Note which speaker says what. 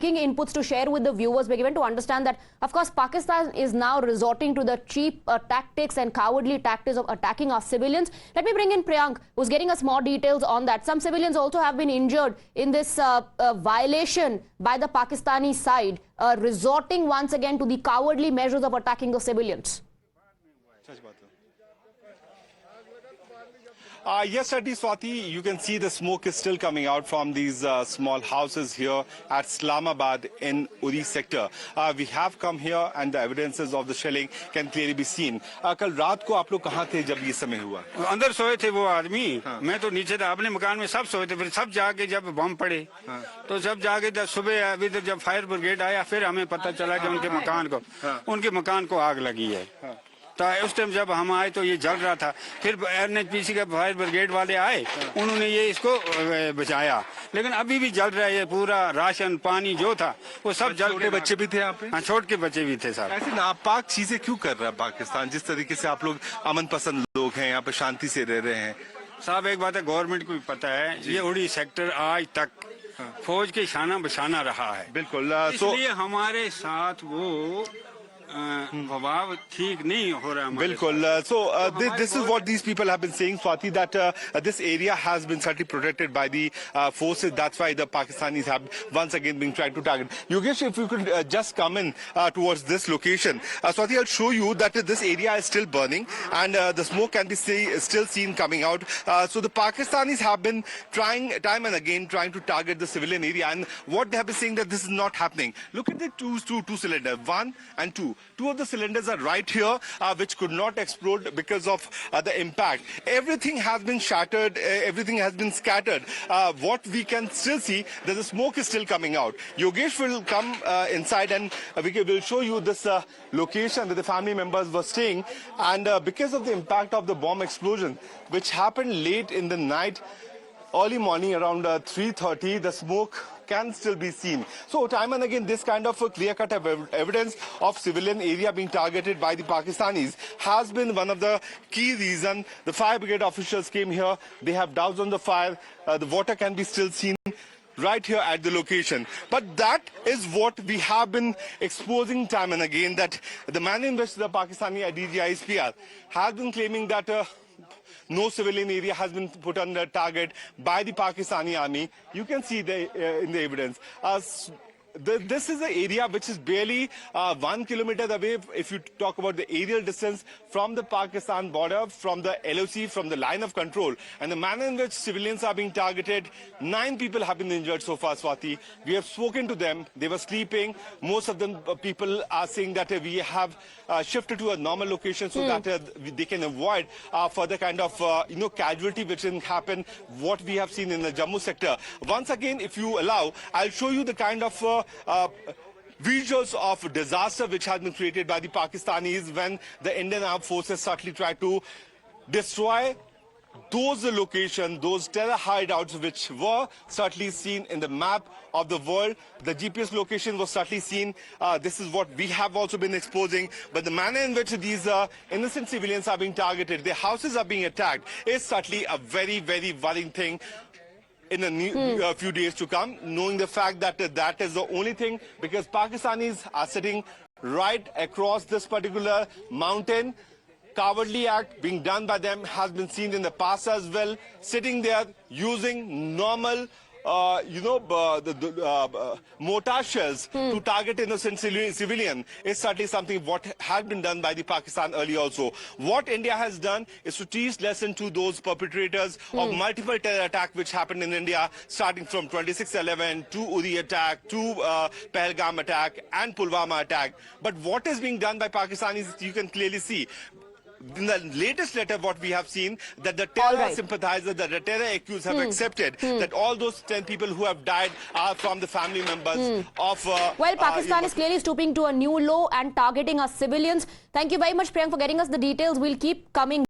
Speaker 1: Inputs to share with the viewers. We're given to understand that, of course, Pakistan is now resorting to the cheap tactics and cowardly tactics of attacking our civilians. Let me bring in Priyank, who's getting us more details on that. Some civilians also have been injured in this violation by the Pakistani side, resorting once again to the cowardly measures of attacking the civilians.
Speaker 2: Yes, certainly, Swati, you can see the smoke is still coming out from these small houses here at Islamabad in Uri sector. We have come here and the evidences of the shelling can clearly be seen. कल रात को आप लोग कहाँ थे जब ये समय हुआ?
Speaker 3: अंदर सोए थे वो आदमी, मैं तो नीचे था, अपने मकान में सब सोए थे, फिर सब जाके जब बम पड़े तो सब जाके सुबह अभी तक जब फायर ब्रिगेड आया फिर हमें पता चला कि उनके मकान को आग लगी है। तो उस टाइम जब हम आए तो ये जल रहा था, फिर NHPC के फायर ब्रिगेड वाले आए, उन्होंने ये इसको बचाया, लेकिन अभी भी जल रहा है। ये पूरा राशन पानी जो था वो सब जल।
Speaker 2: छोटे बच्चे भी थे यहाँ पे?
Speaker 3: हाँ, छोटे बच्चे भी थे साहब।
Speaker 2: ऐसी नापाक चीजें क्यों कर रहा है पाकिस्तान? जिस तरीके से आप लोग अमन पसंद लोग हैं, यहाँ पे शांति से रह रहे हैं।
Speaker 3: साहब एक बात है, गवर्नमेंट को भी पता है, ये उड़ी सेक्टर आज तक फौज के शाना बशाना रहा है।
Speaker 2: बिल्कुल,
Speaker 3: इसलिए हमारे साथ वो प्रभाव ठीक नहीं हो रहा है।
Speaker 2: बिल्कुल, this is what these people have been saying, Swati, that this area has been certainly protected by the forces. That's why the Pakistanis have once again been trying to target. Yogesh, if you could just come in towards this location. Swati, I'll show you that this area is still burning and the smoke can be still seen coming out. So the Pakistanis have been trying time and again trying to target the civilian area, and what they have been saying that this is not happening. Look at the two cylinders, 1 and 2. Two of the cylinders are right here, which could not explode because of the impact. Everything has been shattered, everything has been scattered. What we can still see, that the smoke is still coming out. Yogesh will come inside and we'll show you this location that the family members were staying. And because of the impact of the bomb explosion, which happened late in the night, early morning around 3:30, the smoke can still be seen. So time and again, this kind of clear-cut evidence of civilian area being targeted by the Pakistanis has been one of the key reasons. The fire brigade officials came here. They have doused on the fire. The water can be still seen right here at the location. But that is what we have been exposing time and again, that the man in which the Pakistani DGISPR has been claiming that no civilian area has been put under target by the Pakistani army. You can see in the evidence. This is an area which is barely 1 kilometer away, if you talk about the aerial distance from the Pakistan border, from the LOC, from the line of control. And the manner in which civilians are being targeted, 9 people have been injured so far, Swati. We have spoken to them. They were sleeping. Most of them people are saying that we have shifted to a normal location so that they can avoid further kind of casualty which can happen, what we have seen in the Jammu sector. Once again, if you allow, I'll show you the kind of visuals of disaster which has been created by the Pakistanis when the Indian Armed Forces certainly tried to destroy those locations, those terror hideouts which were certainly seen in the map of the world. The GPS location was certainly seen. This is what we have also been exposing. But the manner in which these innocent civilians are being targeted, their houses are being attacked, is certainly a very, very worrying thing in a few days to come, knowing the fact that that is the only thing, because Pakistanis are sitting right across this particular mountain. Cowardly act being done by them has been seen in the past as well, sitting there using normal mortar shells to target innocent civilian is certainly something what had been done by the Pakistan earlier also. What India has done is to teach lesson to those perpetrators of multiple terror attack which happened in India, starting from 26/11 to Uri attack, to Pahalgam attack and Pulwama attack. But what is being done by Pakistanis, you can clearly see. In the latest letter, what we have seen, that the terror sympathizers, that the terror accused have accepted that all those 10 people who have died are from the family members of...
Speaker 1: well, Pakistan is clearly stooping to a new low and targeting our civilians. Thank you very much, Priyank, for getting us the details. We'll keep coming.